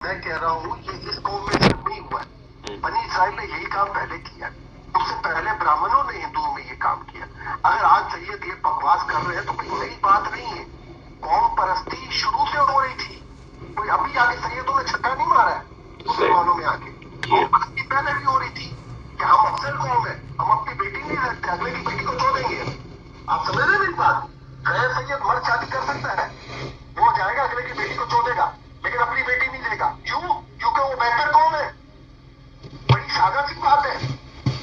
میں کہہ رہا ہوں یہ اس قوم میں صرف نہیں ہوا ہے، بنی اسرائیل نے یہی کام پہلے کیا، اس سے پہلے برہمنوں نے ہندوؤں میں یہ کام کیا۔ اگر آج سید یہ بکواس کر رہے ہیں تو کوئی نئی بات نہیں ہے، قوم پرستی شروع سے ہو رہی تھی، کوئی ابھی آگے سیدوں نے چھکا نہیں مارا ہے مسلمانوں میں آ کے، قوم پرستی پہلے بھی ہو رہی تھی کہ ہم افضل قوم ہیں، ہم اپنی بیٹی نہیں رکھتے، اگلے کی بیٹی کو چھوڑ دیں گے۔ آپ سمجھ رہے ہیں میری بات؟ غیر سید مرد شادی کر سکتا ہے، وہ جائے گا اگلے کی بیٹی کو چھوڑ دے گا، لیکن اپنی بیٹی نہیں لے گا۔ کیوں؟ کیونکہ وہ بہتر قوم ہے، بڑی سادہ سی بات ہے۔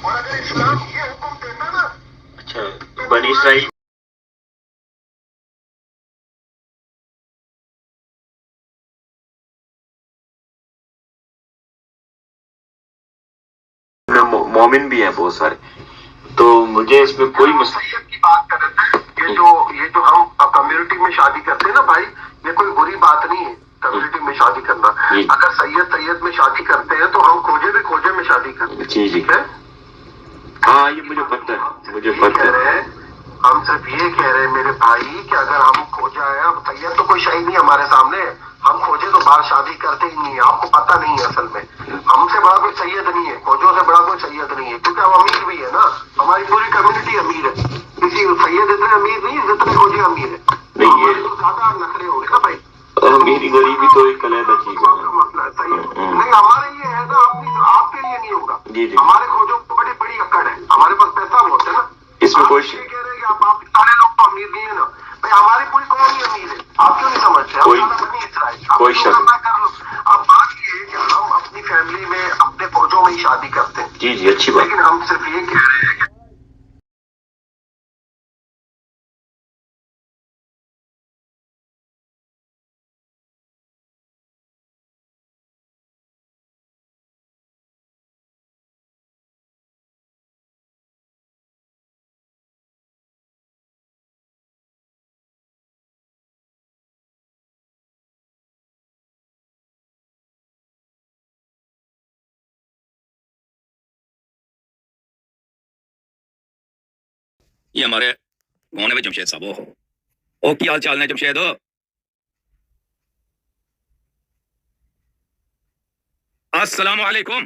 اور اگر اسلام یہ حکم دیتا نا، اچھا بنی اسرائیل مومن بھی ہیں بہت سارے، تو مجھے اس میں کوئی سید کی بات کر رہے تھے، یہ جو ہم کمیونٹی میں شادی کرتے ہیں نا بھائی، یہ کوئی بری بات نہیں ہے کمیونٹی میں شادی کرنا۔ اگر سید میں شادی کرتے ہیں تو ہم کھوجے میں شادی کرتے ہیں۔ جی ٹھیک ہے، ہاں یہ مجھے پتہ ہے، مجھے پتہ ہے۔ ہم صرف یہ کہہ رہے ہیں میرے بھائی کہ اگر ہم کھوجا ہے، اب سید تو کوئی شے نہیں ہمارے سامنے، ہم کھوجے تو باہر شادی کرتے ہی نہیں ہے، آپ کو پتہ نہیں ہے اصل میں ہم سے بڑا کوئی سید نہیں ہے، کھوجوں سے بڑا کوئی سید نہیں ہے، کیونکہ ہم امیر بھی ہے نا، ہماری پوری کمیونٹی امیر ہے، کسی سید اتنے امیر نہیں ہے جتنے کھوجے امیر ہے۔ نہیں یہ تو زیادہ نخرے ہو گئے نا بھائی، میری غریبی تو ایک علیحدہ چیز ہے۔ مسئلہ ہے صحیح، نہیں ہمارے یہ ہے نا، آپ کے لیے نہیں ہوگا، جی جی ہمارے کھوجوں کو بڑی بڑی اکڑ ہے، ہمارے پاس پیسہ بہت ہے نا۔ اس میں کوئی یہ کہہ رہے ہیں کہ آپ سارے لوگ تو امیر نہیں ہے نا بھائی، ہماری پوری قوم ہی امیر ہے، آپ کیوں نہیں سمجھتے؟ کوئی شک نہیں۔ کر لو۔ اب بات یہ ہے کہ ہم اپنی فیملی میں اپنے فوجوں میں ہی شادی کرتے ہیں، جی جی اچھی بات۔ لیکن ہم صرف یہ کہہ رہے ہیں کہ یہ ہمارے ہونے میں جمشید صاحب او کی حال چال نے جمشید؟ السلام علیکم۔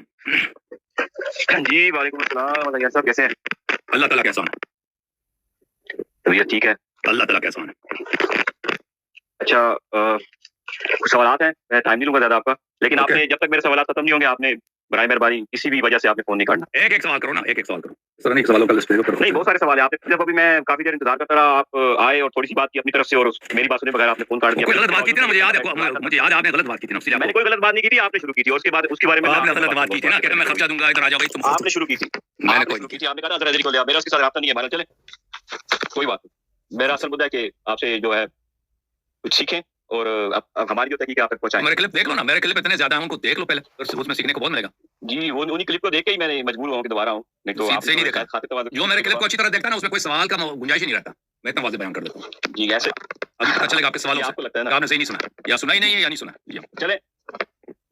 جی وعلیکم السلام، صاحب کیسے ہیں؟ اللہ تعالیٰ کیسا ہے؟ طبیعت ٹھیک ہے؟ اللہ تعالیٰ کیسا ہے؟ اچھا کچھ سوالات ہیں، میں ٹائم نہیں لوں گا زیادہ آپ کا، لیکن آپ نے جب تک میرے سوالات ختم نہیں ہوں گے آپ نے برائے مہربانی کسی بھی وجہ سے آپ نے فون نہیں کرنا۔ ایک ایک سوال کرو نا، ایک ایک سوال کرو سر، نہیں سوالوں کا لسٹ نہیں بہت سارے سوال ہیں، آپ نے جب ابھی میں کافی دیر انتظار کرتا رہا، آپ آئے اور تھوڑی سی بات کی اپنی طرف سے اور میری بات سنے بغیر آپ نے فون کاٹ دیا۔ کوئی غلط بات کی تھی نا، مجھے یاد ہے، مجھے یاد ہے آپ نے غلط بات کی تھی نا، میں نے کوئی غلط بات نہیں کی تھی، آپ نے شروع کی تھی، اس کے بعد اس کے بارے میں آپ نے غلط بات کی تھی نا، کہتے میں خرچہ دوں گا، ادھر آ جاؤ بھائی تم، آپ نے شروع کی تھی، میں نے آپ نے شروع کی تھی، آپ نے کہا حضرت علی کو لیا، میرا اس کے ساتھ رابطہ نہیں ہے ہمارا، چلے کوئی بات نہیں۔ میرا اصل مدعا ہے کہ آپ سے جو ہے کچھ سیکھیں اور ہماری جو تحقیق آپ تک پہنچائیں۔ میرے کلپ دیکھ لو نا، میرے کلپ اتنے زیادہ ہیں، ان کو دیکھ لو پہلے، اس میں سیکھنے کو بہت ملے گا۔ جی وہ انہیں کلپ کو دیکھ کے ہی میں نے مجبور ہوں کہ دوبارہ ہوں، نہیں تو آپ صحیح نہیں دیکھا، جو میرے کلپ کو اچھی طرح دیکھتا ہے نا، اس میں کوئی سوال کا گنجائش ہی نہیں رہتا، میں اتنا واضح بیان کر دیتا ہوں۔ جی ایسے ابھی پتہ چلے گا آپ کے سوالوں آپ کو لگتا ہے سے نا آپ نے صحیح نہیں سنا، یا سنا ہی نہیں ہے یا نہیں سنا۔ چلے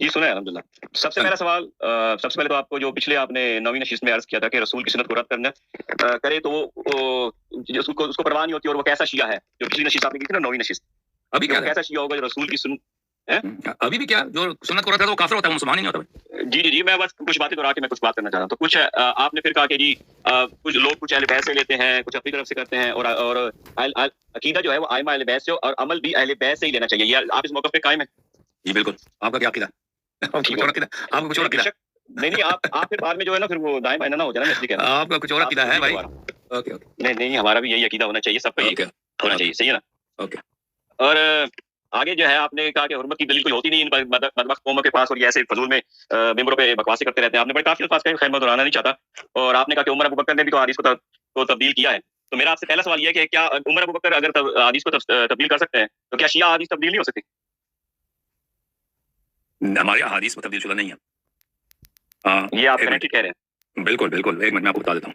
جی سنا ہے الحمدللہ۔ سب سے پہلا سوال، سب سے پہلے تو آپ کو جو پچھلے آپ نے 9ویں نشست میں عرض کیا تھا کہ رسول کی سنت کو رد کرنا کرے تو وہ اس کو پرواہ نہیں ہوتی، اور وہ کیسا شیعہ ہے، جو پچھلی نشست آپ نے کی تھی نا 9ویں نشست، ابھی کیا کیسا شیعہ ہوگا جو رسول کی سنت، ابھی بھی کیا جو سنت کو رد ہے وہ کافر ہوتا ہے، وہ مسلمان ہی نہیں ہوتا۔ جی میں بس کچھ باتیں دہرا کے میں کچھ بات کرنا چاہ رہا ہوں۔ تو کچھ آپ نے پھر کہا کہ جی کچھ لوگ کچھ اہل بیت سے لیتے ہیں، کچھ اپنی طرف سے کرتے ہیں، اور عقیدہ جو ہے وہ ائمہ اہل بیت سے اور عمل بھی اہل بیت سے ہی لینا چاہیے، یہ آپ اس موقع پہ قائم ہیں؟ جی بالکل۔ آپ کا کیا عقیدہ؟ آپ کا کچھ اور عقیدہ؟ نہیں آپ پھر بعد میں جو ہے نا پھر وہ دائیں بائیں نہ ہو جائے نا، اس لیے کہہ رہا ہوں آپ کا کچھ اور عقیدہ ہے بھائی؟ اوکے نہیں ہمارا بھی یہی عقیدہ ہونا چاہیے، سب کا یہی ہونا چاہیے، صحیح ہے نا؟ اوکے۔ اور آگے جو ہے آپ نے کہا کہ حرمت کی دلیل کوئی ہوتی نہیں ان بدبخت قوموں کے پاس، اور یہ ایسے فضول میں ممبروں پہ بکواسیں کرتے رہتے ہیں۔ آپ نے بڑے کافی الفاظ کہے، خیر میں دہرانا نہیں چاہتا، اور آپ نے کہا کہ عمر ابو بکر نے بھی تو حدیث کو تبدیل کیا ہے۔ تو میرا آپ سے پہلا سوال یہ ہے کہ کیا عمر ابو بکر اگر حدیث کو تبدیل کر سکتے ہیں تو کیا شیعہ حدیث تبدیل نہیں ہو سکتی؟ ہمارے حدیث میں تبدیل شدہ نہیں ہے، یہ آپ گارنٹی کہہ رہے ہیں؟ بالکل بالکل، ایک منٹ میں آپ کو بتا دیتا ہوں۔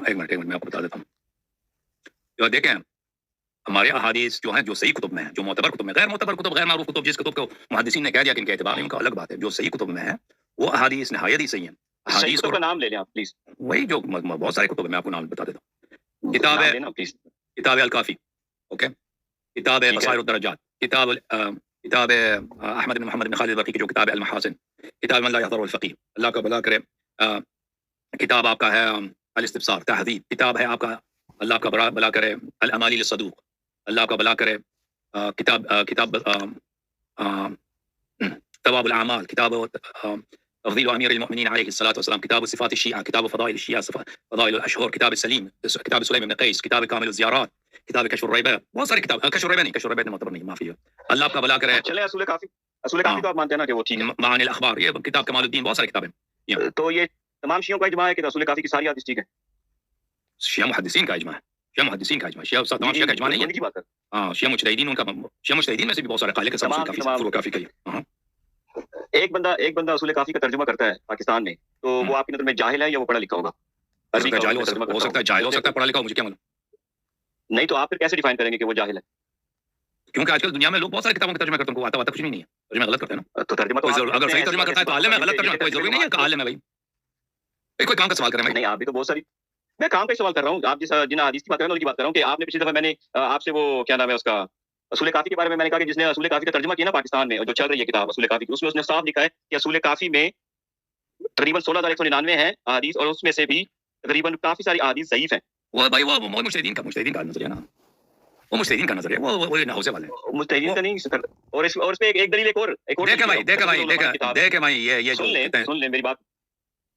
ایک منٹ میں آپ کو بتا دیتا ہوں۔ جو دیکھیں ہمارے احادیث جو ہیں، جو صحیح کتب میں ہیں، جو معتبر کتب میں، غیر معتبر کتب، غیر معروف کتب، جس کتب کو محدثین نے کہہ دیا کہ ان کے اعتبار نہیں، ان کا الگ بات ہے۔ جو صحیح کتب میں ہے وہ احادیث نہایت ہی صحیح ہیں۔ صحیح کتب کا نام لے لیں آپ پلیز، وہی جو بہت سارے کتب ہیں، میں آپ کو نام بتا دیتا ہوں۔ کتاب ہے کتاب الکافی، اوکے، کتاب بصائر الدرجات، کتاب احمد بن محمد بن خالد البرقی کی جو کتاب ہے المحاسن، کتاب من لا يحضر الفقیہ، اللہ کا بھلا کرے، کتاب آپ کا ہے الاستبصار تہذیب، کتاب ہے آپ کا اللہ آپ کا بھلا کرے الامالی للصدوق، اللہ آپ کا بھلا کرے، کتاب ثواب الاعمال، کتاب تفضیل امیر المؤمنین علیہ الصلاۃ والسلام، کتاب صفات الشیعہ، کتاب فضائل الشیعہ، فضائل الاشہر، کتاب السلیم، کتاب سلیم بن قیس، کتاب کامل الزیارات، کتاب کشف الریبہ، بہت ساری کتاب، کشف الریبہ نہیں، کشف الریبہ معتبر نہیں، معافی ہے، اللہ آپ کا بھلا کرے، چلیں اصول کافی تو آپ مانتے ہیں نا کہ وہ ٹھیک ہے، معانی الاخبار، یہ کتاب کمال الدین، بہت ساری کتابیں، تو یہ تمام شیعوں کا اجماع ہے کہ رسول کافی کی ساری حدیث ٹھیک ہے؟ شیعہ محدثین کا اجماع ہے، شیعہ محدثین کا اجماع، شیعہ تمام شیعہ کا اجماع نہیں ان کی ہے، بات کر، ہاں شیعہ مجتہدین، ان کا شیعہ مجتہدین میں سے بھی بہت سارے قائل ہیں کہ تمام کافی تمام فروع کافی کا ہی، ہاں ایک بندہ اصول کافی کا ترجمہ کرتا ہے پاکستان میں، تو وہ آپ کی نظر میں جاہل ہے یا وہ پڑھا لکھا ہوگا؟ ہو سکتا ہے جاہل ہو سکتا ہے جاہل ہو سکتا ہے، پڑھا لکھا ہو، مجھے کیا معلوم، نہیں تو آپ پھر کیسے ڈیفائن کریں گے کہ وہ جاہل ہے؟ کیونکہ آج کل دنیا میں لوگ بہت ساری کتابوں کا ترجمہ کرتے ہیں، ان کو آتا کچھ بھی نہیں ہے، ترجمہ غلط کرتے ہیں نا، تو ترجمہ تو اگر صحیح ترجمہ کرتا ہے تو عالم ہے، غلط ترجمہ کوئی ضروری نہیں ہے کہ عالم ہے بھائی، کوئی کام کا سوال کریں بھائی، نہیں آپ بھی تو بہت ساری، میں کام کا سوال کر رہا ہوں، آپ جن حدیث کی بات کر رہے ہیں ان کی بات کر رہا ہوں کہ آپ نے پچھلی دفعہ میں نے آپ سے وہ کیا نام ہے اس کا اصول کافی کے بارے میں نے کہا کہ جس نے اصول کافی کا ترجمہ کیا نا پاکستان میں، اور جو چل رہی ہے کتاب اصول کافی کی، اس میں اس نے صاف لکھا ہے کہ اصول کافی میں تقریباً 16,199 ہیں احادیث، اور اس میں سے بھی تقریباً کافی ساری احادیث ضعیف ہیں۔ وہ بھائی وہ مجتہدین کا نظریہ نا، وہ مجتہدین کا نظریہ، وہ نحوزے والے ہیں، مجتہدین کا نہیں، اور اس پہ ایک دلیل ایک اور دیکھیں بھائی یہ جو سن لیں میری بات،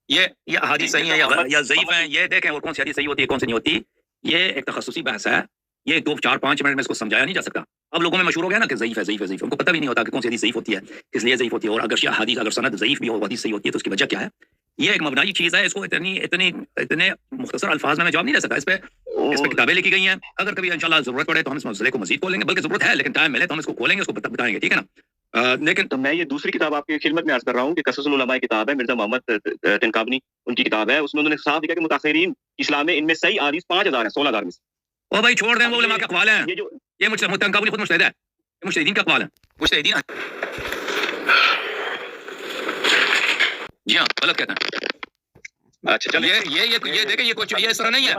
یہ احادیث صحیح ہیں یا ضعیف ہیں، یہ دیکھیں، اور کون سی حدیث صحیح ہوتی ہے کون سی نہیں ہوتی، یہ ایک تخصصی بحث ہے، یہ 2-4-5 منٹ میں اس کو سمجھایا نہیں جا سکتا، اب لوگوں میں مشہور ہو گیا نا کہ ضعیف ہے ضعیف ہے ضعیف، ان کو پتہ بھی نہیں ہوتا کہ کون سی حدیث ضعیف ہوتی ہے، کس لیے ضعیف ہوتی ہے، اور اگر حدیث اگر سند ضعیف بھی ہو، حدیث صحیح ہوتی ہے تو اس کی وجہ کیا ہے، یہ ایک مبنائی چیز ہے، اس کو اتنے مختصر الفاظ میں جواب نہیں دے سکتا، اس پہ کتابیں لکھی گئی ہیں، اگر کبھی انشاءاللہ ضرورت پڑے تو ہم اس مسئلے کو مزید کھولیں گے، بلکہ ضرورت ہے لیکن ٹائم ملے تو ہم اس کو کھولیں گے، اس کو بتائیں گے، ٹھیک ہے نا، لیکن تو میں یہ دوسری کتاب آپ کی خدمت میں عرض کر رہا ہوں کہ قصص العلماء کی کتاب ہے، مرزا محمد تنکابنی ان کی کتاب ہے، اس میں انہوں نے صاف لکھا کہ متاخرین اسلام میں ان میں صحیح احادیث 5,000 ہیں 16,000 میں سے۔ او بھائی چھوڑ دیں، وہ علماء کے اقوال ہیں، یہ جو یہ تنکابنی خود مجتہد ہے، یہ مجتہدین کا اقوال ہے، مجتہدین جی ہاں غلط کہتے ہیں، اچھا چلیں یہ دیکھیں، یہ کچھ یہ اس طرح نہیں ہے،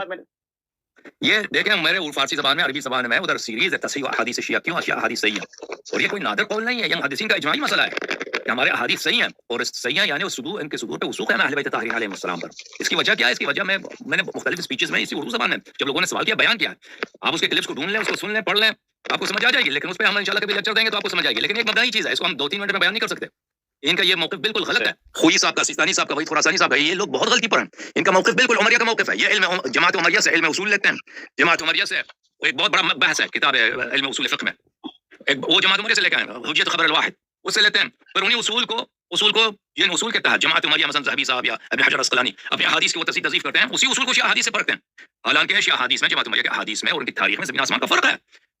یہ دیکھیں میرے فارسی زبان میں، عربی زبان میں ادھر سیریز ہے تصحیح احادیث شیعہ، کیوں احادیث صحیح ہے، اور یہ کوئی نادر قول نہیں ہے، یہ محدثین کا اجماعی مسئلہ ہے کہ ہمارے احادیث صحیح ہیں، اور صحیح ہیں یعنی ان کے صدور پہ وثوق ہے اہل بیت طاہرین علیہم السلام پر، اس کی وجہ کیا ہے، اس کی وجہ میں نے مختلف اسپیچز میں اسی اردو زبان میں جب لوگوں نے سوال کیا بیان کیا ہے، آپ اس کے کلپس کو ڈھونڈ لیں، اس کو سن لیں، پڑھ لیں، آپ کو سمجھ آ جائے گی، لیکن اس پہ ہم انشاءاللہ کبھی لیکچر دیں گے تو آپ کو سمجھ آئے گی، لیکن ایک مبدئی چیز ہے، اس کو ہم 2-3 منٹ میں بیان نہیں کر سکتے، ان کا یہ موقف بالکل غلط ہے، خوئی صاحب کا، سیستانی صاحب کا، وحید خراسانی صاحب کا، یہ لوگ بہت غلطی پر ہیں، ان کا موقف بالکل عمریہ کا موقف ہے، یہ علم جماعت عمریہ سے علم اصول لیتے ہیں، جماعت عمریہ سے ایک بہت بڑا بحث ہے کتاب علم اصول فقہ میں، وہ جماعت عمریہ سے لے کے آئے حجیت خبر الواحد، اس سے لیتے ہیں، پھر انہیں اصول کو جن اصول کے تحت جماعت عمریہ مثلا ذہبی صاحب یا ابن حجر عسقلانی اپنے احادیث کی وہ تضعیف کرتے ہیں، اسی اصول کو شیعہ احادیث سے پرکھتے ہیں، حالانکہ شیعہ احادیث میں جماعت عمریہ کے احادیث میں اور ان کی تاریخ میں زمین آسمان کا فرق ہے،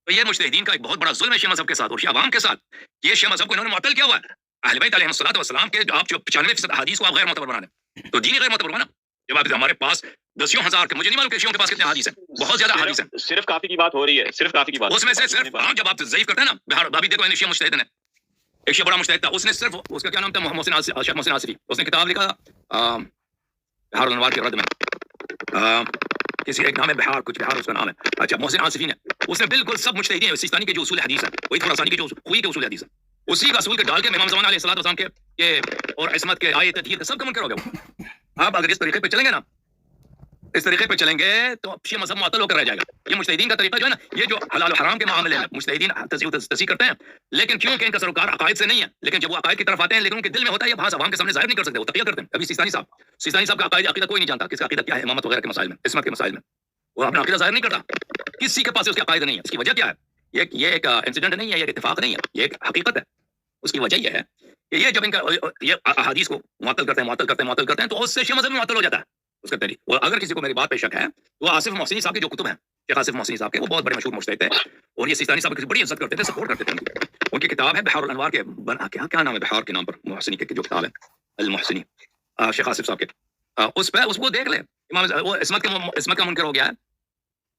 تو یہ مجتہدین کا ایک بہت بڑا ظلم ہے شیعہ مذہب کے ساتھ اور شیعہ عوام کے ساتھ، یہ شیعہ مذہب کو انہوں نے معطل کیا ہوا ہے، اہل بیت علیہم الصلوۃ والسلام کے آپ جو 95% احادیث کو آپ غیر معتبر بنا دیں، تو دین غیر معتبر بنا، جب آپ ہمارے پاس دسیوں ہزار کے، مجھے نہیں معلوم کہ شیعوں کے پاس کتنے احادیث ہیں، بہت زیادہ احادیث ہیں، صرف کافی کی بات ہو رہی ہے، صرف کافی کی بات، اس میں سے صرف جب آپ ضعیف کرتے ہیں نا، بہار ابھی دیکھو شیعہ مجتہد نے، ایک شیعہ بڑا مجتہد تھا، اس نے صرف اس کا کیا نام تھا، شیخ محسن آصفی، اس نے کتاب لکھا بہار الانوار کے رد میں، کسی ایک نام ہے بہار، کچھ بہار اس کا نام ہے، اچھا محسن آصفی نے، اس نے بالکل سب مجتہدین سیستانی کے جو اصول حدیث ہیں، وہی خراسانی کے جو خوئی کے اصول حدیث ہیں، اسی کا اصول کے ڈال کے امام زمان علیہ الصلوۃ والسلام کے اور عصمت کے آیت تطہیر کے سب کا منکر ہو گیا، آپ اگر اس طریقے پہ چلیں گے نا، اس طریقے پہ چلیں گے تو شیعہ مذہب معطل ہو کر رہ جائے گا، یہ مجتہدین کا طریقہ جو ہے نا، یہ جو حلال و حرام کے معاملے میں مجتہدین تصحیح کرتے ہیں، لیکن کیونکہ ان کا سروکار عقائد سے نہیں ہے، لیکن جب وہ عقائد کی طرف آتے ہیں لیکن ان کے دل میں ہوتا ہے، یہ بحث عوام کے سامنے ظاہر نہیں کر سکتے، وہ تقیہ کرتے ہیں، ابھی سیستانی صاحب کا عقیدہ کوئی نہیں جانتا، کس کا عقیدہ کیا ہے امامت وغیرہ کے مسائل میں، عصمت کے مسائل میں، وہ اپنا عقیدہ ظاہر نہیں کرتا، کسی کے پاس اس کے عقائد نہیں ہے، اس کی وجہ کیا ہے، یہ ایک انسیڈنٹ نہیں ہے، یہ ایک اتفاق نہیں ہے، یہ ایک حقیقت ہے، اس کی وجہ یہ ہے کہ یہ جب ان کا یہ احادیث کو معطل کرتے ہیں تو اس سے شیعہ مذہب میں معطل ہو جاتا ہے اس کا طریق، اور اگر کسی کو میری بات پہ شک ہے تو وہ آصف محسنی صاحب کے جو کتب ہیں، شیخ آصف محسنی صاحب کے، وہ بہت بڑے مشہور مجتہد تھے، اور یہ سیستانی صاحب کی بڑی عزت کرتے تھے، سپورٹ کرتے تھے، ان کی کتاب ہے بحار الانوار کے، کیا نام ہے بحار کے نام پر، محسنی کے جو کتاب ہے المحسنی شیخ آصف صاحب کے، اس کو دیکھ لیں، امام وہ عصمت کا منکر ہو گیا ہے،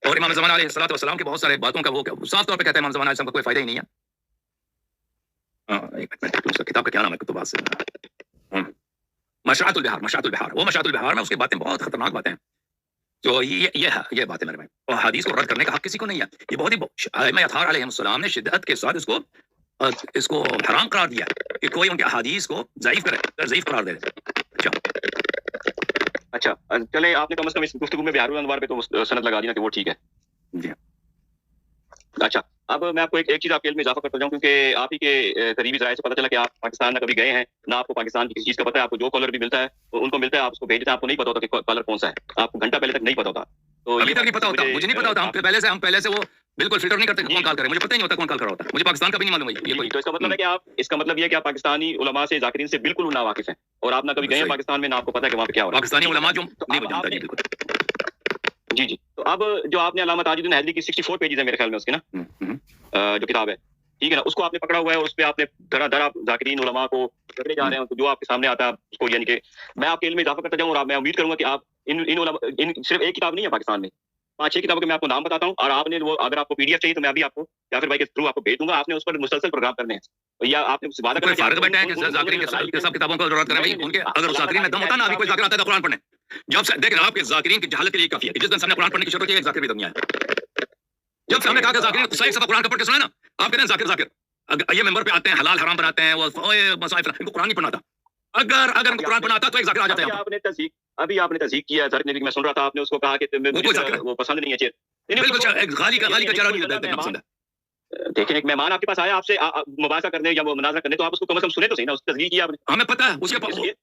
اور امام زمان علیہ الصلوۃ والسلام کے بہت سارے باتوں کا وہ صاف طور پہ کہتے ہیں امام زمان علیہ السلام کا کوئی فائدہ ہی نہیں ہے، کتاب کا کیا نام ہے، کتب سے مشاعت البحار، وہ مشاعت البحار میں اس کی باتیں بہت خطرناک باتیں ہیں، تو یہ بات ہے میرے بھائی، اور حدیث کو رد کرنے کا حق کسی کو نہیں ہے. یہ بہت ہی ائمہ اطہار علیہ السلام نے شدت کے ساتھ اس کو حرام قرار دیا کہ کوئی ان کے احادیث کو ضعیف قرار دے. اچھا چلے، آپ نے کم از کم اس گفتگو میں بہار الانوار پہ تو سند لگا دی نا کہ وہ ٹھیک ہے. جی اچھا اب میں آپ کو ایک چیز آپ کے علم میں اضافہ کرتا جاؤں، کیونکہ آپ ہی کے قریبی ذرائع سے پتہ چلا کہ آپ پاکستان نہ کبھی گئے ہیں، نہ آپ کو پاکستان کی کسی چیز کا پتہ ہے. آپ کو جو کالر بھی ملتا ہے ان کو ملتا ہے، آپ اس کو بھیجتے ہیں، آپ کو نہیں پتا ہوتا کہ کالر کون سا ہے، آپ کو گھنٹہ پہلے تک نہیں پتا ہوتا. تو ابھی تک نہیں پتا ہوتا، مجھے نہیں پتا ہوتا. ہم پہلے سے وہ بالکل فلٹر نہیں کرتے کون کال کرے، مجھے پتہ ہی نہیں ہوتا کون کال کر رہا ہوتا. مجھے پاکستان کا بھی نہیں معلوم ہے. یہ کوئی تو اس کا مطلب ہے کہ اس کا مطلب یہ ہے کہ آپ پاکستانی علماء سے، ذاکرین سے بالکل نا واقف ہیں، اور آپ نہ کبھی گئے ہیں پاکستان میں، نہ آپ کو پتا ہے کہ وہاں پہ کیا ہو رہا ہے. پاکستانی علماء جو نہیں جانتا. جی بالکل. جی تو اب جو آپ نے علامہ تاج الدین حیدری کی 64 پیجز ہے میرے خیال میں اس کی نا جو کتاب ہے، ٹھیک ہے نا، اس کو آپ نے پکڑا ہوا ہے، اس پہ آپ نے دھڑا دھڑ آپ ذاکرین علماء کو پکڑے جا رہے ہیں. جو آپ کے سامنے آتا ہے اس کو، یعنی کہ میں آپ کے علم میں اضافہ کرتا جاؤں، اور میں امید کروں گا کہ آپ ان صرف ایک کتاب نہیں ہے پاکستان میں، 5-6 کتابوں کے میں آپ کو نام بتاتا ہوں، اور آپ نے وہ اگر آپ کو PDF چاہیے تو میں ابھی آپ کو یاسر بھائی کے تھرو آپ کو بھیج دوں گا. آپ نے اس پر مسلسل پروگرام کرنے ہیں، یا آپ نے وعدہ کرنا فارغ بیٹھے ہیں کہ ذاکرین کے سب کتابوں کو ضرورت کریں بھائی. ان کے اگر ذاکرین میں دم ہوتا نا، ابھی کوئی ذاکر آتا ہے قرآن پڑھنے. جب سے دیکھیں آپ کے ذاکرین کی جہالت کے لیے کافی ہے کہ جس دن سامنے قرآن پڑھنے کی شروع کی ایک ذاکر بھی دم نہیں آیا. جب سے ہم نے کہا کہ ذاکرین کو صحیح قرآن کا پڑھ کے سنا نا، آپ کہتے ہیں ذاکر یہ ممبر پہ آتے ہیں حلال حرام بناتے ہیں، وہ مسائل ان کو قرآن نہیں پڑھنا تھا. اگر ان کو قرآن پڑھنا آتا تو ایک ذاکر آ جاتا ہے. ابھی آپ نے تصدیق کیا ہے، میں سن رہا تھا، آپ نے اس کو کہا کہ وہ پسند نہیں ہے چیز. غالی کا چارہ نہیں پسند ہے. دیکھیں ایک مہمان آپ کے پاس آیا آپ سے مباحثہ کرنے یا مناظرہ کرنے، تو آپ اس کو کم از کم سنے تو صحیح نا، اس کی تصدیق کیا آپ نے. ہمیں پتہ ہے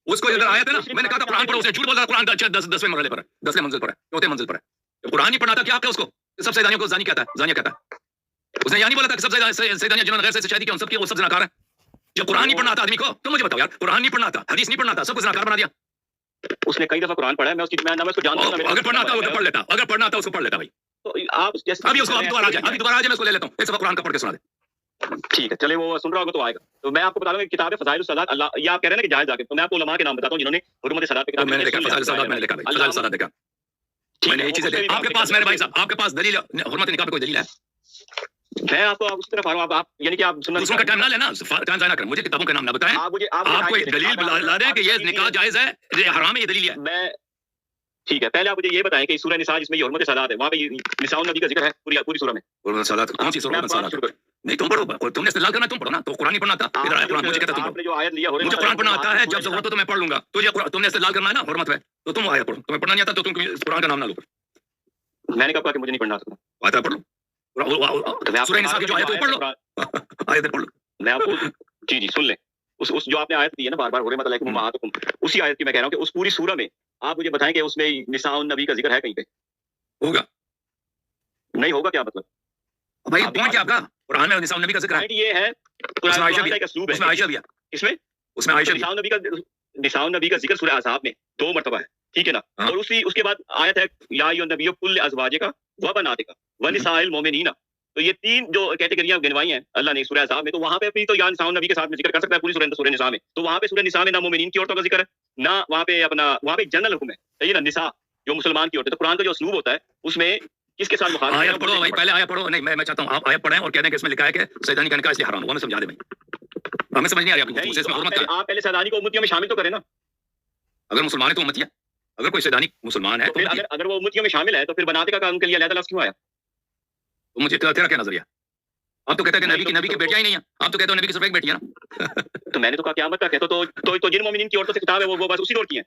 اس کو اگر آیا تھا نا، میں نے کہا تھا قرآن پڑھو، اسے جھوٹ بول رہا ہے. قرآن 10ویں مرحلے پر ہے، 10ویں منزل پر ہے، 4تھے منزل پر ہے. جب قرآن نہیں پڑھنا تھا، کیا آپ کا اس کو سب سے زانیوں کو زانی کہتا ہے، زانیہ کہتا ہے. اس نے یہ نہیں بولا تھا کہ سب سے زانیہ جنہوں نے غیر سے شادی کی ان سب کی وہ سب زناکار ہیں. جب قرآن نہیں پڑھنا تھا آدمی کو، تو مجھے بتاؤ یار، قرآن نہیں پڑھنا تھا، حدیث نہیں پڑھنا تھا، سب کو زناکار بنا دیا. اس نے کئی دفعہ قرآن پڑھا ہے، میں اس کی میں اس کو جانتا ہوں. اگر پڑھنا تھا وہ تو پڑھ لیتا، اگر پڑھنا تھا اس کو پڑھ لیتا بھائی. تو آپ ابھی اس کو دوبارہ آ جائے، میں اس کو لے لیتا ہوں، ایک دفعہ قرآن کا پڑھ کے سنا دے. ٹھیک ہے چلے، وہ سن رہا ہوگا تو آئے گا. تو میں آپ کو بتا دوں کہ کتاب فضائل الصلاۃ، اللہ یہ آپ کہہ رہے ہیں کہ جائز آ کے، تو میں آپ کو علماء کے نام بتاتا ہوں جنہوں نے حرمت صلاۃ پہ کتاب. میں نے دیکھا فضائل الصلاۃ، میں نے دیکھا فضائل الصلاۃ دیکھا. میں نے یہ چیزیں دیکھی. آپ کے پاس میرے بھائی صاحب، آپ کے پاس دلیل حرمت نکاح پہ کوئی دلیل ہے؟ میں آپ کو اس طرف آ رہا ہوں. آپ یعنی کہ آپ سننا دوسروں کا ٹائم نہ لینا، ٹائم ضائع نہ کریں. مجھے کتابوں کے نام نہ بتائیں. آپ کو ایک دلیل لا دیں کہ یہ نکاح جائز ہے، یہ حرام ہے، یہ دلیل ہے. میں ٹھیک ہے، پہلے آپ مجھے یہ بتائیں کہ سورہ نساء جس میں یہ حرمت صلاۃ ہے، وہاں پہ نساء النبی کا ذکر ہے پوری سورہ میں. حرمت صلاۃ کون سی سورہ؟ صلاۃ نہیں، تم پڑھو، تم نے استدلال کرنا، تم پڑھو نا. تو قرآن نہیں پڑھنا تھا، ادھر آیا قرآن، مجھے کہتا تم آپ نے جو آیت لیا، مجھے قرآن پڑھنا آتا ہے، جب ضرورت ہو تو میں پڑھ لوں گا. تم نے استدلال کرنا ہے نا حرمت ہے، تو تم آیا پڑھو. تمہیں پڑھنا نہیں آتا تو تم قرآن کا نام نہ لو. میں نے کہا کہ مجھے نہیں پڑھنا آتا. آتا پڑھ لو، سورہ نساء کی جو آیت ہے وہ پڑھ لو، آیت پڑھ لو. میں آپ کو جی سن لیں، اس جو آپ نے آیت دی ہے نا بار بار، حرمت علیکم امہاتکم، اسی آیت کی میں کہہ رہا ہوں کہ اس پوری سورہ میں آپ مجھے بتائیں کہ اس میں نساء النبی کا ذکر ہے کہیں پہ؟ ہوگا نہیں ہوگا کیا مطلب بھائی؟ پوائنٹ کیا آپ کا؟ قرآن میں نساء النبی کا ذکر ہے. یہ ہے اس میں عائشہ بھی ہے، اس میں عائشہ بھی ہے، اس میں عائشہ بھی ہے. نساء النبی کا ذکر سورہ احزاب میں 2 مرتبہ ہے، ٹھیک ہے نا. اور اس کے بعد آیت ہے یا ایھا النبی قل لازواجک وبناتک ونساء المؤمنین. تو یہ 3 جو کیٹیگریاں گنوائی ہیں اللہ نے سورہ احزاب میں، تو وہاں پہ بھی تو یا نساء النبی کے ساتھ میں ذکر کر سکتا ہے پوری سورہ نساء میں. تو وہاں پہ سورہ نساء میں نہ مومنین کی عورتوں کا ذکر ہے، نہ وہاں پہ وہاں پہ جنرل حکم ہے، صحیح ہے نا، نساء جو مسلمان کی عورتیں. تو قرآن کا جو اسلوب ہوتا ہے اس میں کس کے ساتھ مخالف ہے؟ آیت پڑھو بھائی، پہلے آیت پڑھو. نہیں میں چاہتا ہوں آپ آیت پڑھیں اور کہہ دیں کہ اس میں لکھا ہے کہ سیدانی کا نکاح اس لیے حرام ہوا. ہمیں سمجھا دیں بھائی، ہمیں سمجھ نہیں آ رہی آپ کو اس میں حرمت کا. آپ پہلے سیدانی کو امتیوں میں شامل تو کریں نا. اگر مسلمان ہے تو امتی ہے، اگر کوئی سیدانی مسلمان ہے تو اگر وہ امتیوں میں شامل ہے تو پھر بناتے کا کام کے لیے اللہ تعالیٰ کیوں آیا؟ تو مجھے تیرا کیا نظریہ؟ آپ تو کہتے ہیں کہ نبی کی بیٹیاں ہی نہیں ہیں، آپ تو کہتے ہو نبی کی صرف ایک بیٹی ہے نا. تو میں نے تو کہا قیامت تک ہے، تو جن مومنین کی عورتوں سے کتاب ہے وہ بس اسی دور کی ہیں.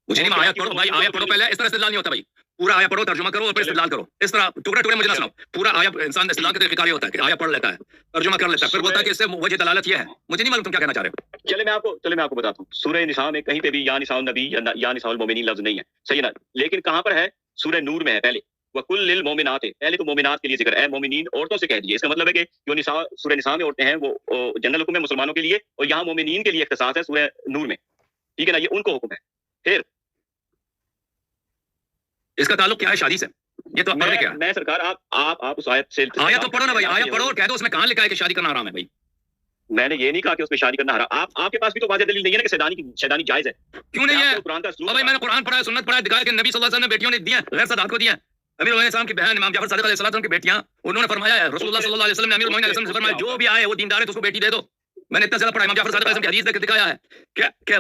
مجھے نہیں، آیت پڑھو بھائی، آیت پڑھو پہلے. اس طرح استدلال نہیں ہوتا بھائی. پورا آیا پڑھو، ترجمہ کرو اور پھر استدلال کرو. اس طرح ٹکڑے مجھے نہ سناؤ. پورا آیا انسان استدلال کے طریقہ یہ ہوتا ہے کہ آیا پڑھ لیتا ہے، ترجمہ کر لیتا ہے، پھر بولتا ہے کہ اس سے وجہ دلالت یہ ہے. مجھے نہیں معلوم تم کیا کہنا چاہ رہے ہو. چلے میں آپ کو بتاتا ہوں. سورہ نساء میں کہیں پہ بھی یا نساء النبی یا نساء المؤمنین لفظ نہیں ہے، صحیح ہے نا. لیکن کہاں پر ہے؟ سورہ نور میں ہے پہلے. وَقُلْ لِلْمُؤْمِنَاتِ، پہلے تو مومنات کے لیے ذکر ہے، مومنین عورتوں سے کہہ دیے. اس کا مطلب ہے کہ جو نساء سورہ نساء میں عورتیں ہیں وہ جنرل حکم ہے مسلمانوں کے لیے، اور یہاں مومنین کے لیے اختصاص ہے سورہ نور میں، ٹھیک ہے نا. یہ ان کو حکم ہے. پھر اس کا تعلق کیا ہے شادی سے؟ یہ تو میں سرکار آپ اس آیت سے آیت تو پڑھو نا بھائی، آیت پڑھو اور کہہ دو اس میں کہاں لکھا ہے کہ شادی کرنا حرام ہے بھائی. میں نے یہ نہیں کہا کہ اس میں شادی کرنا حرام. آپ کے پاس بھی تو واضح دلیل نہیں ہے نا کہ شیطانی جائز ہے. کیوں نہیں ہے؟ قرآن کا بھائی میں نے قرآن پڑھا ہے، سنت پڑھا ہے، دکھایا کہ نبی صلی اللہ علیہ وسلم نے بیٹیوں نے دی ہیں، غیر صداقت کو دی ہیں. امیر المومنین السلام کی بہن امام جعفر صادق علیہ السلام کی بیٹیاں، انہوں نے فرمایا ہے رسول اللہ صلی اللہ علیہ وسلم نے امیر المومنین علیہ السلام سے فرمایا جو بھی آئے وہ دیندار ہے تو اس کو بیٹی دے دو. میں نے اتنا زیادہ پڑھا، امام جعفر صادق علیہ السلام کی حدیث دیکھ دکھایا ہے کہ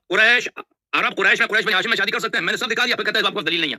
قریش عرب قریش میں قریش بن ہاشم میں شادی کر سکتے ہیں. میں نے سب دکھا دیا، پھر کہتے ہیں آپ کو دلیل نہیں ہے.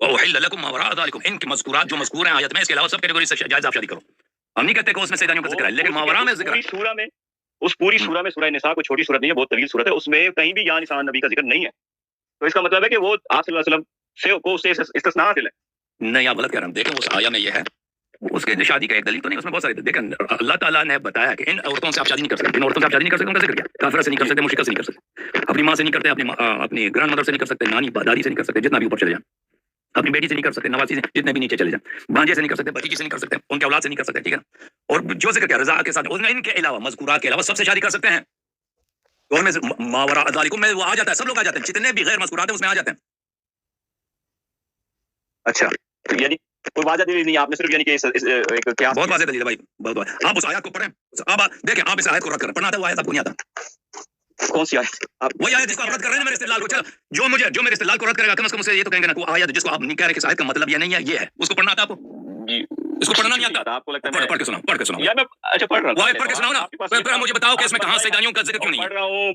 وأحل لكم ما وراء ذلكم، ان کے مذکورات جو مذکور ہیں آیت میں، اس کے علاوہ سب کیٹیگری سے جائز آپ شادی کرو. ہم نہیں کہتے کہ اس میں سیدانیوں کا ذکر ہے، لیکن ماورا میں ذکر ہے. اس پوری سورہ میں سورہ نساء کوئی چھوٹی سورت نہیں ہے، بہت طویل سورت ہے، اس میں کہیں بھی یا نساء نبی کا ذکر نہیں ہے. تو اس کا مطلب ہے کہ وہ آپ صلی اللہ علیہ وسلم سے کو اس سے استثناء حاصل ہے. نہیں، آپ غلط کہہ رہے ہیں. دیکھیں اس آیا میں یہ ہے، اس کے شادی کا ایک دلیل تو نہیں، اس میں بہت سارے. دیکھیں اللہ تعالیٰ نے بتایا کہ ان عورتوں سے آپ شادی نہیں کر سکتے. جن عورتوں سے آپ شادی نہیں کر سکتے ان کا ذکر کیا؟ کافرہ سے نہیں کر سکتے، مشرکہ سے نہیں کر سکتے، اپنی ماں سے نہیں کرتے، اپنی گرینڈ مدر سے نہیں کر سکتے، نانی دادی سے نہیں کر سکتے، جتنا بھی اوپر چلے جائیں. اپنی بیٹی سے نہیں کر سکتے، نواسی سے، جتنے بھی نیچے چلے جائیں، بھانجے سے نہیں کر سکتے، بھتیجی سے نہیں کر سکتے، ان کے اولاد سے نہیں کر سکتے. ٹھیک ہے. اور جو ذکر کیا رضا کے ساتھ، ان کے علاوہ مذکورات کے علاوہ سب سے شادی کر سکتے ہیں. اور میں ماورا ذالکم میں وہ آ جاتا ہے، سب لوگ آ جاتے ہیں، جتنے بھی غیر مذکورات ہیں اس میں آ جاتے ہیں. اچھا، یعنی کوئی واضح دلیل نہیں، آپ نے صرف یعنی کہ ایک قیاس. بہت واضح دلیل ہے بھائی، بہت واضح. آپ اس آیات کو پڑھیں. اب دیکھیں آپ اس آیت کو رد کریں. پڑھنا آتا ہے وہ آیت آپ کو نہیں آتا. کون سی آیت؟ وہی آیت جس کو آپ رد کر رہے ہیں میرے استدلال کو. چلو جو میرے استدلال کو رد کرے گا کم از کم اسے یہ تو کہیں گے نا وہ آیت جس کو آپ نہیں کہہ رہے کہ اس آیت کا مطلب یہ نہیں ہے، یہ ہے. اس کو پڑھنا آتا ہے آپ کو؟ اس کو پڑھنا نہیں آتا آپ کو لگتا ہے؟ پڑھ کے سناؤ، پڑھ کے سناؤ. یا میں اچھا پڑھ رہا ہوں. وہ آیت پڑھ کے سناؤ نا، پھر مجھے بتاؤ کہ اس میں کہاں سیدانیوں کا ذکر کیوں نہیں ہے. پڑھ رہا ہوں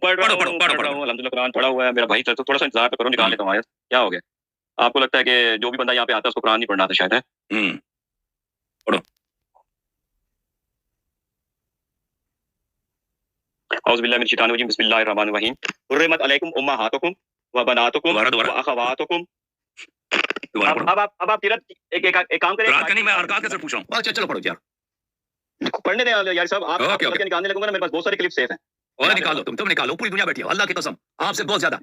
الحمدللہ، قرآن پڑھا ہوا ہے میرا بھائی. تھوڑا سا انتظار کرو، نکال لیتا ہوں آیت. کیا ہو گیا؟ آپ کو لگتا ہے کہ جو بھی بندہ یہاں پہ آتا ہے اس کو قرآن نہیں پڑھنا آتا شاید ہے؟ پڑھو. اعوذ باللہ من الشیطان الرجیم، بسم اللہ الرحمن الرحیم. حرمت علیکم امہاتکم وبناتکم واخواتکم. اب آپ تیرت ایک کام کریں. رات کا نہیں، میں ارکات کا صرف پوچھ رہا ہوں. اچھا چلو پڑھو یار، پڑھنے دیں یار صاحب. آپ نکالنے لگوں گا نا، میرے پاس بہت سارے کلپ سیف ہیں. اور نکالو، تم نکالو. پوری دنیا بیٹھی ہے اللہ کی قسم آپ سے بہت زیادہ.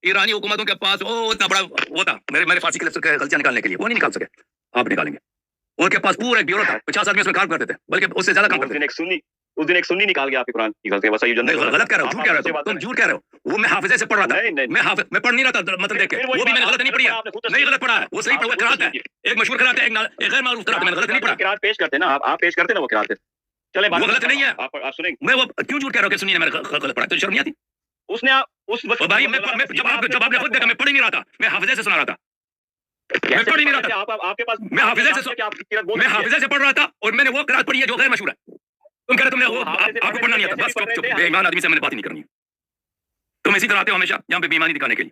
ایرانی حکومتوں کے پاس اتنا بڑا وہ تھا، میرے فارسی کلپس غلطیاں نکالنے کے لیے، وہ نہیں نکال سکے. آپ نکالیں گے. ان کے پاس پورا ایک بیورو تھا، 50 آدمی اس میں کام کرتے تھے، بلکہ اس سے زیادہ کام کرتے تھے. اس دن ایک سنی نکال گیا آپ کے قرآن کی غلطی. بس یہ غلط کہہ رہے ہو، جھوٹ کہہ رہے ہو، تم جھوٹ کہہ رہے ہو. وہ میں حافظے سے پڑھ رہا تھا، میں پڑھ نہیں رہا تھا مطلب دیکھ کے. وہ بھی میں نے غلط نہیں پڑھی ہے، نہیں غلط پڑھا ہے، وہ صحیح پڑھا قرات ہے. ایک مشہور قرات ہے، ایک غیر معروف قرات ہے. میں نے غلط نہیں پڑھا. قرات پیش کرتے نا آپ پیش کرتے نا وہ قرات. چلے وہ غلط نہیں ہے. آپ سنیں. میں وہ کیوں جھوٹ کہہ رہا ہوں کہ سنی نے میں غلط پڑھا؟ تو شرم نہیں آتی؟ اس نے اس وقت بھائی جب آپ نے خود دیکھا میں پڑھ ہی نہیں رہا تھا، میں حافظے سے سنا رہا تھا. میں پڑھ ہی نہیں رہا تھا، آپ کے پاس میں حافظے سے پڑھ رہا تھا، اور میں نے وہ قرات پڑھی ہے جو غیر مشہور ہے. تم کہہ رہے تم نے آپ کو پڑھنا نہیں آتا. بس چپ بے ایمان آدمی سے میں نے بات ہی نہیں کرنی. تم اسی طرح آتے ہو ہمیشہ یہاں پہ بے ایمانی دکھانے کے لیے.